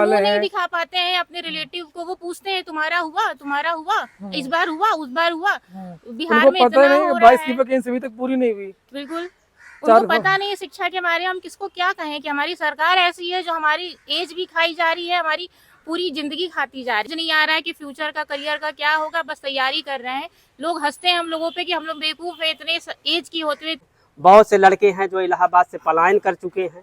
वो नहीं दिखा पाते हैं अपने रिलेटिव को। वो पूछते हैं तुम्हारा हुआ, इस बार हुआ, उस बार हुआ। बिहार में इतना हो रहा 22 की है, वैकेंसी अभी तक पूरी नहीं हुई। बिल्कुल उनको पता नहीं है शिक्षा के बारे में। हम किसको क्या कहें कि हमारी सरकार ऐसी है जो हमारी एज भी खाई जा रही है, हमारी पूरी जिंदगी खाती जा रही है। नहीं आ रहा है कि फ्यूचर का, करियर का क्या होगा, बस तैयारी कर रहे हैं। लोग हंसते हैं हम लोगों पे कि हम लोग बेवकूफ है इतने एज की होते हुए। बहुत से लड़के हैं जो इलाहाबाद से पलायन कर चुके हैं।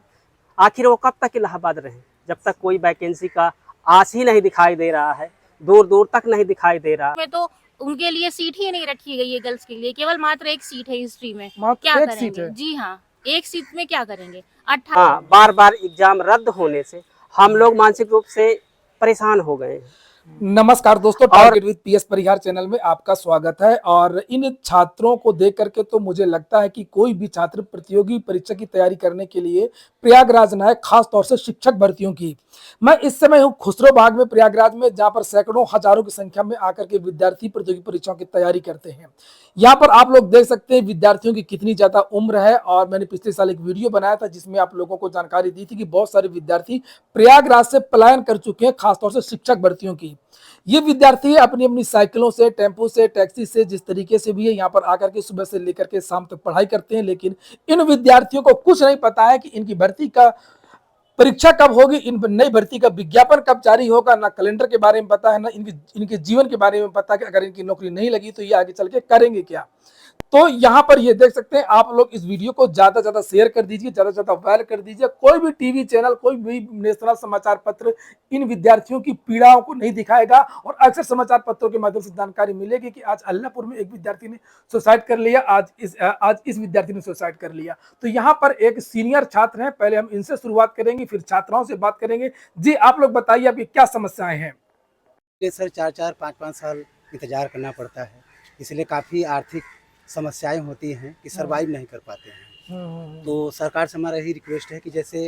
आखिर वो कब तक इलाहाबाद रहें, जब तक कोई वैकेंसी का आस ही नहीं दिखाई दे रहा है, दूर दूर तक नहीं दिखाई दे रहा। में तो उनके लिए सीट ही नहीं रखी गई है गर्ल्स के लिए, केवल मात्र एक सीट है हिस्ट्री में। क्या करेंगे? जी हाँ, एक सीट में क्या करेंगे? हाँ, बार बार एग्जाम रद्द होने से हम लोग मानसिक रूप से परेशान हो गए हैं। नमस्कार दोस्तों, target with PS Parihar channel में आपका स्वागत है। और इन छात्रों को देख करके तो मुझे लगता है कि कोई भी छात्र प्रतियोगी परीक्षा की तैयारी करने के लिए प्रयागराज न आए, खास तौर से शिक्षक भर्तियों की। मैं इस समय हूँ खुसरो बाग में, प्रयागराज में, जहां पर सैकड़ों हजारों की संख्या में आकर के विद्यार्थी प्रतियोगी परीक्षाओं की तैयारी करते हैं। यहाँ पर आप लोग देख सकते हैं विद्यार्थियों की कितनी ज्यादा उम्र है। और मैंने पिछले साल एक वीडियो बनाया था जिसमें आप लोगों को जानकारी दी थी कि बहुत सारे विद्यार्थी प्रयागराज से पलायन कर चुके हैं, खासतौर से शिक्षक भर्तियों की। ये विद्यार्थी अपनी अपनी साइकिलों से, टेम्पो से, टैक्सी से, जिस तरीके से भी है, यहाँ पर आकर के सुबह से लेकर के शाम तक पढ़ाई करते हैं। लेकिन इन विद्यार्थियों को कुछ नहीं पता है कि इनकी भर्ती का परीक्षा कब होगी, इन नई भर्ती का विज्ञापन कब जारी होगा। ना कैलेंडर के बारे में पता है, ना इनके जीवन के बारे में पता है कि अगर इनकी नौकरी नहीं लगी तो ये आगे चल के करेंगे क्या। तो यहाँ पर ये देख सकते हैं आप लोग, इस वीडियो को ज्यादा से ज्यादा शेयर कर दीजिए, ज्यादा से ज्यादा वायरल कर दीजिए। कोई भी टीवी चैनल, कोई भी नेशनल समाचार पत्र इन विद्यार्थियों की पीड़ाओं को नहीं दिखाएगा। और अक्सर समाचार पत्रों के माध्यम से जानकारी मिलेगी कि आज अल्लाहपुर में एक विद्यार्थी ने सुसाइड कर लिया, आज इस विद्यार्थी ने सुसाइड कर लिया। तो यहाँ पर एक सीनियर छात्र हैं, पहले हम इनसे शुरुआत करेंगे, फिर छात्राओं से बात करेंगे। जी आप लोग बताइए आपकी क्या समस्याएं हैं। सर 4-4, 5-5 साल इंतजार करना पड़ता है, इसलिए काफ़ी आर्थिक समस्याएं होती हैं कि सर्वाइव नहीं कर पाते हैं। तो सरकार से हमारा यही रिक्वेस्ट है कि जैसे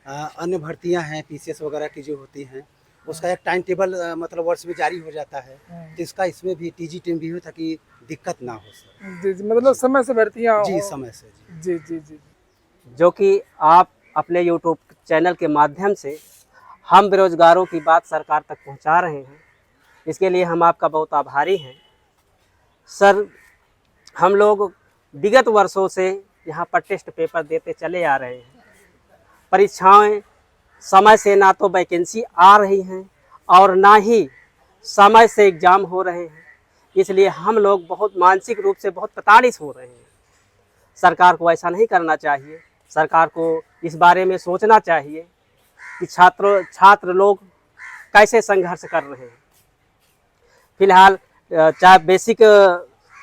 अन्य भर्तियां हैं पीसीएस वगैरह की जो होती हैं, उसका एक टाइम टेबल मतलब वर्ष में जारी हो जाता है, तो इसका इसमें भी टीजी टीम भी हो ताकि दिक्कत ना हो सर। जी जी, मतलब समय से भर्तियां जी समय से जी जी जी, जो कि आप अपने यूट्यूब चैनल के माध्यम से हम बेरोजगारों की बात सरकार तक पहुंचा रहे हैं, इसके लिए हम आपका बहुत आभारी हैं सर। हम लोग विगत वर्षों से यहाँ पर टेस्ट पेपर देते चले आ रहे हैं। परीक्षाएं समय से ना तो वैकेंसी आ रही हैं और ना ही समय से एग्ज़ाम हो रहे हैं, इसलिए हम लोग बहुत मानसिक रूप से बहुत प्रताड़ित हो रहे हैं। सरकार को ऐसा नहीं करना चाहिए। सरकार को इस बारे में सोचना चाहिए कि छात्र लोग कैसे संघर्ष कर रहे हैं। फिलहाल चाहे बेसिक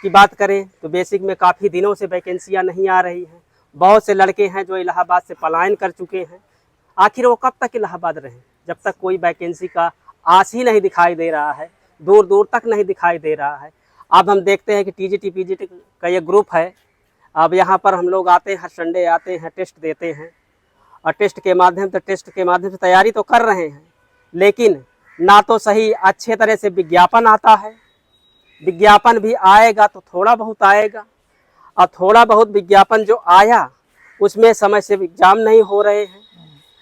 की बात करें तो बेसिक में काफ़ी दिनों से वैकेंसियां नहीं आ रही हैं। बहुत से लड़के हैं जो इलाहाबाद से पलायन कर चुके हैं। आखिर वो कब तक इलाहाबाद रहें, जब तक कोई वैकेंसी का आस ही नहीं दिखाई दे रहा है, दूर दूर तक नहीं दिखाई दे रहा है। अब हम देखते हैं कि टीजीटी पीजीटी का ये ग्रुप है। अब यहाँ पर हम लोग आते हैं, हर संडे आते हैं, टेस्ट देते हैं और टेस्ट के माध्यम से तैयारी तो कर रहे हैं, लेकिन ना तो सही अच्छे तरह से विज्ञापन आता है। विज्ञापन भी आएगा तो थोड़ा बहुत आएगा, और थोड़ा बहुत विज्ञापन जो आया उसमें समय से एग्ज़ाम नहीं हो रहे हैं।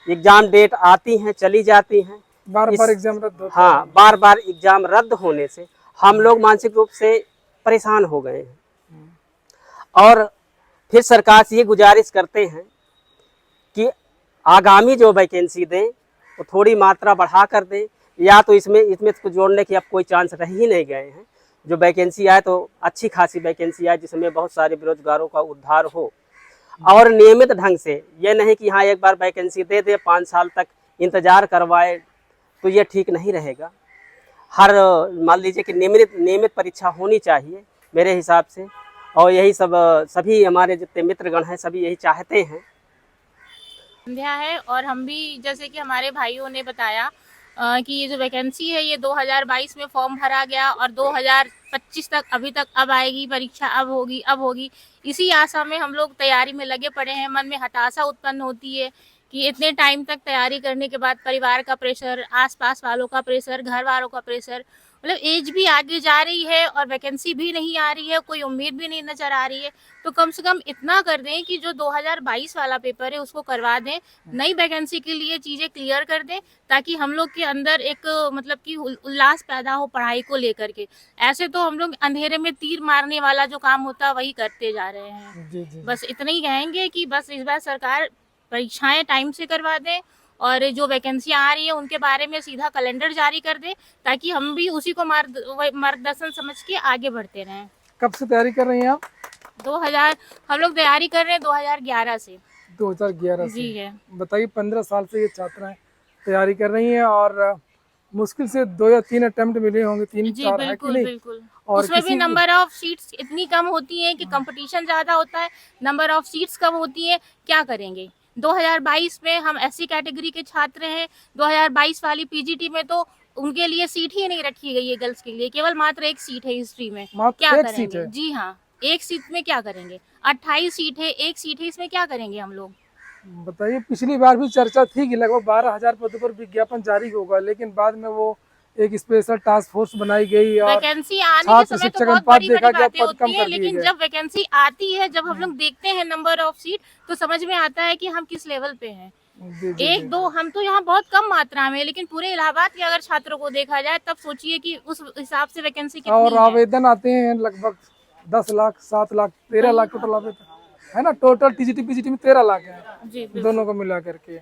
एग्ज़ाम डेट आती हैं, चली जाती हैं, बार बार एग्जाम रद्द होता है। हाँ, बार बार एग्ज़ाम रद्द होने से हम लोग मानसिक रूप से परेशान हो गए हैं। और फिर सरकार से ये गुजारिश करते हैं कि आगामी जो वैकेंसी दें वो थोड़ी मात्रा बढ़ा कर दें, या तो इसमें तो जोड़ने की अब कोई चांस रह ही नहीं गए हैं। जो वैकेंसी आए तो अच्छी खासी वैकेंसी आए जिसमें बहुत सारे बेरोजगारों का उद्धार हो, और नियमित ढंग से। ये नहीं कि हाँ एक बार वैकेंसी दे दे, 5 साल तक इंतज़ार करवाए, तो ये ठीक नहीं रहेगा। हर मान लीजिए कि नियमित परीक्षा होनी चाहिए मेरे हिसाब से, और यही सब सभी हमारे जितने मित्रगण हैं सभी यही चाहते हैं। संध्या है, और हम भी जैसे कि हमारे भाइयों ने बताया कि ये जो वैकेंसी है ये 2022 में फॉर्म भरा गया और 2025 तक अब आएगी परीक्षा, अब होगी। इसी आशा में हम लोग तैयारी में लगे पड़े हैं। मन में हताशा उत्पन्न होती है कि इतने टाइम तक तैयारी करने के बाद परिवार का प्रेशर, आसपास वालों का प्रेशर, घर वालों का प्रेशर, मतलब एज भी आगे जा रही है और वैकेंसी भी नहीं आ रही है, कोई उम्मीद भी नहीं नजर आ रही है। तो कम से कम इतना कर दें कि जो 2022 वाला पेपर है उसको करवा दें, नई वैकेंसी के लिए चीज़ें क्लियर कर दें, ताकि हम लोग के अंदर एक मतलब कि उल्लास पैदा हो पढ़ाई को लेकर के। ऐसे तो हम लोग अंधेरे में तीर मारने वाला जो काम होता है वही करते जा रहे हैं। जी जी। बस इतना ही कहेंगे कि बस इस बार सरकार परीक्षाएं टाइम से करवा दें और जो वैकेंसी आ रही है उनके बारे में सीधा कैलेंडर जारी कर दे, ताकि हम भी उसी को मार्गदर्शन समझ के आगे बढ़ते रहें। कब से तैयारी कर रही हैं आप? 2000 हम लोग तैयारी कर रहे हैं 2011 से। 2011 से। जी है। बताइए 15 साल से ये छात्राएं तैयारी कर रही हैं और मुश्किल से 2 या 3 अटेम्प्ट मिले होंगे, 3-4 जी है कि बिल्कुल नहीं? बिल्कुल। और उसमें भी किसी नंबर ऑफ सीट्स इतनी कम होती हैं कि कंपटीशन ज़्यादा होता है, नंबर ऑफ सीट्स कम होती है, क्या करेंगे। 2022 में हम एससी कैटेगरी के छात्र हैं, 2022 वाली पीजीटी में तो उनके लिए सीट ही नहीं रखी गई है गर्ल्स के लिए, केवल मात्र एक सीट है हिस्ट्री में। मात्र क्या एक सीट करेंगे? है। जी हाँ, एक सीट में क्या करेंगे। 28 सीट है, एक सीट है, इसमें क्या करेंगे हम लोग। बताइए पिछली बार भी चर्चा थी कि लगभग 12,000 पदों पर विज्ञापन जारी होगा, लेकिन बाद में वो एक स्पेशल टास्क फोर्स बनाई गई और वैकेंसी आने के छात्र समय तो शिक्षक बहुत अनुपात बड़ी देखा बड़ी गया, बातें पद कम होती हैं, कर दिए लेकिन गए। जब वैकेंसी आती है, जब हम लोग देखते हैं नंबर ऑफ सीट, तो समझ में आता है कि हम किस लेवल पे हैं। जी, जी, एक जी। दो हम तो यहाँ बहुत कम मात्रा में, लेकिन पूरे इलाहाबाद के अगर छात्रों को देखा जाए तब सोचिए कि उस हिसाब से वैकेंसी कितनी और है। आवेदन आते हैं लगभग 10 लाख, 7 लाख, 13 लाख टोटल आवेदन है ना। टोटल टीजीटी पीजीटी में 13 लाख है, जी बिल्कुल। दोनों को मिला करके।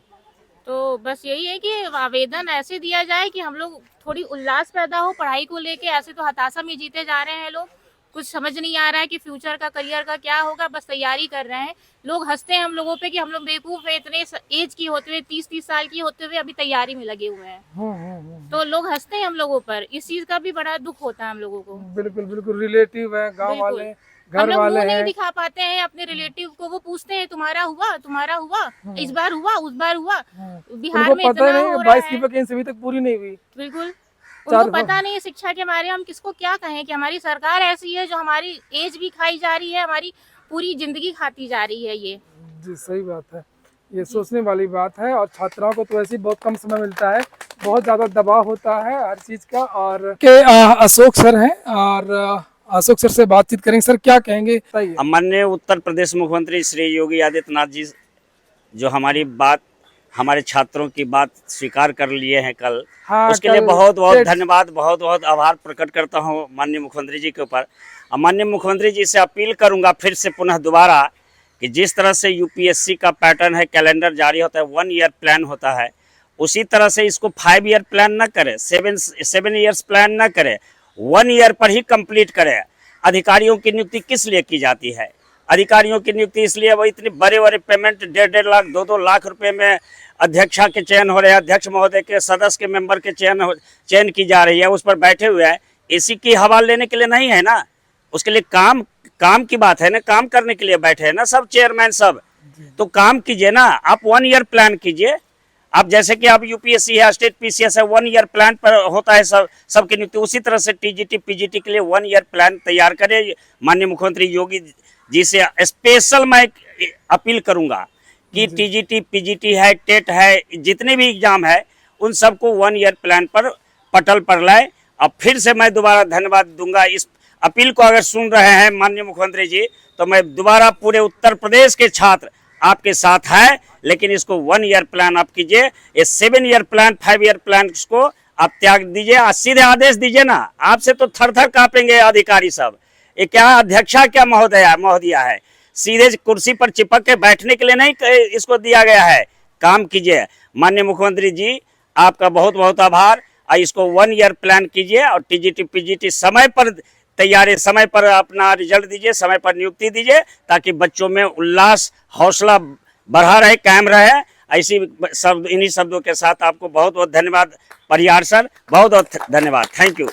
तो बस यही है कि आवेदन ऐसे दिया जाए कि हम लोग थोड़ी उल्लास पैदा हो पढ़ाई को लेके। ऐसे तो हताशा में जीते जा रहे हैं लोग, कुछ समझ नहीं आ रहा है कि फ्यूचर का, करियर का क्या होगा, बस तैयारी कर रहे हैं। लोग हंसते हैं हम लोगों पे कि हम लोग बेवकूफ है, इतने एज की होते हुए, 30-30 साल की होते हुए अभी तैयारी में लगे हुए हैं। तो लोग हंसते हैं हम लोगों पर, इस चीज का भी बड़ा दुख होता है हम लोगों को। बिल्कुल बिल्कुल। रिलेटिव है, गांव बिल्कुल। वाले, हम घर लोग वाले मुंह नहीं हैं। दिखा पाते हैं अपने रिलेटिव को, वो पूछते हैं तुम्हारा हुआ, तुम्हारा हुआ, इस बार हुआ, उस बार हुआ। बिहार उनको में पता ही इतना नहीं हो रहा 22 की है। वैकेंसी अभी तक पूरी नहीं हुई। बिल्कुल। चार उनको पता नहीं है शिक्षा के बारे में, हम किसको क्या कहें कि हमारी सरकार ऐसी है जो हमारी एज भी खाई जा रही है, हमारी पूरी जिंदगी खाती जा रही है ये। जी सही बात है, ये सोचने वाली बात है। और छात्राओं को तो ऐसे ही बहुत कम समय मिलता है, बहुत ज़्यादा दबाव होता है हर चीज़ का। और के अशोक सर हैं और अशोक सर से बातचीत करेंगे। सर क्या कहेंगे, बताइए। माननीय उत्तर प्रदेश मुख्यमंत्री श्री योगी आदित्यनाथ जी जो हमारी बात, हमारे छात्रों की बात स्वीकार कर लिए हैं कल, हाँ, उसके लिए कल बहुत बहुत डेट- धन्यवाद, बहुत बहुत आभार प्रकट करता हूं माननीय मुख्यमंत्री जी के ऊपर। माननीय मुख्यमंत्री जी से अपील करूंगा फिर से पुनः दोबारा कि जिस तरह से यूपीएससी का पैटर्न है, कैलेंडर जारी होता है, 1 ईयर प्लान होता है, उसी तरह से इसको 5 ईयर प्लान न करे, 7 ईयर्स प्लान न करे, 1 ईयर पर ही कंप्लीट करे। अधिकारियों की नियुक्ति किस लिए की जाती है? अधिकारियों की नियुक्ति इसलिए, वो इतने बड़े बड़े पेमेंट 1.5 लाख 2-2 लाख रुपए में अध्यक्षा के चयन हो रहे हैं, अध्यक्ष महोदय के, सदस्य के मेंबर के चयन की जा रही है, उस पर बैठे हुए हैं। इसी की हवा लेने के लिए नहीं है ना, उसके लिए काम की बात है ना, काम करने के लिए बैठे हैं ना सब चेयरमैन सब। तो काम कीजिए ना, आप 1 ईयर प्लान कीजिए। आप जैसे कि आप यूपीएससी है, स्टेट पीसीएस है, 1 ईयर प्लान पर होता है सबकी नियुक्ति, उसी तरह से टीजीटी पीजीटी के लिए 1 ईयर प्लान तैयार करें। माननीय मुख्यमंत्री योगी जी से स्पेशल मैं अपील करूंगा कि टीजीटी पीजीटी है, टेट है, जितने भी एग्जाम है, उन सबको 1 ईयर प्लान पर पटल पर लाए। अब फिर से मैं दोबारा धन्यवाद दूंगा। इस अपील को अगर सुन रहे हैं माननीय मुख्यमंत्री जी, तो मैं दोबारा पूरे उत्तर प्रदेश के छात्र आपके साथ है, लेकिन इसको 1 ईयर प्लान आप कीजिए। ये 7 ईयर प्लान, 5 ईयर प्लान को आप त्याग दीजिए और सीधे आदेश दीजिए ना। आपसे तो थर थर कांपेंगे अधिकारी सब। ये क्या अध्यक्षा, क्या महोदया है, सीधे कुर्सी पर चिपक के बैठने के लिए नहीं इसको दिया गया है। काम कीजिए। माननीय मुख्यमंत्री जी, आपका बहुत बहुत आभार। इसको 1 ईयर प्लान कीजिए और टीजीटी पीजीटी समय पर तैयारी, समय पर अपना रिजल्ट दीजिए, समय पर नियुक्ति दीजिए, ताकि बच्चों में उल्लास, हौसला बढ़ा रहे, कायम रहे। ऐसी इन्हीं शब्दों के साथ आपको बहुत बहुत धन्यवाद परिहार सर, बहुत बहुत धन्यवाद। Thank you.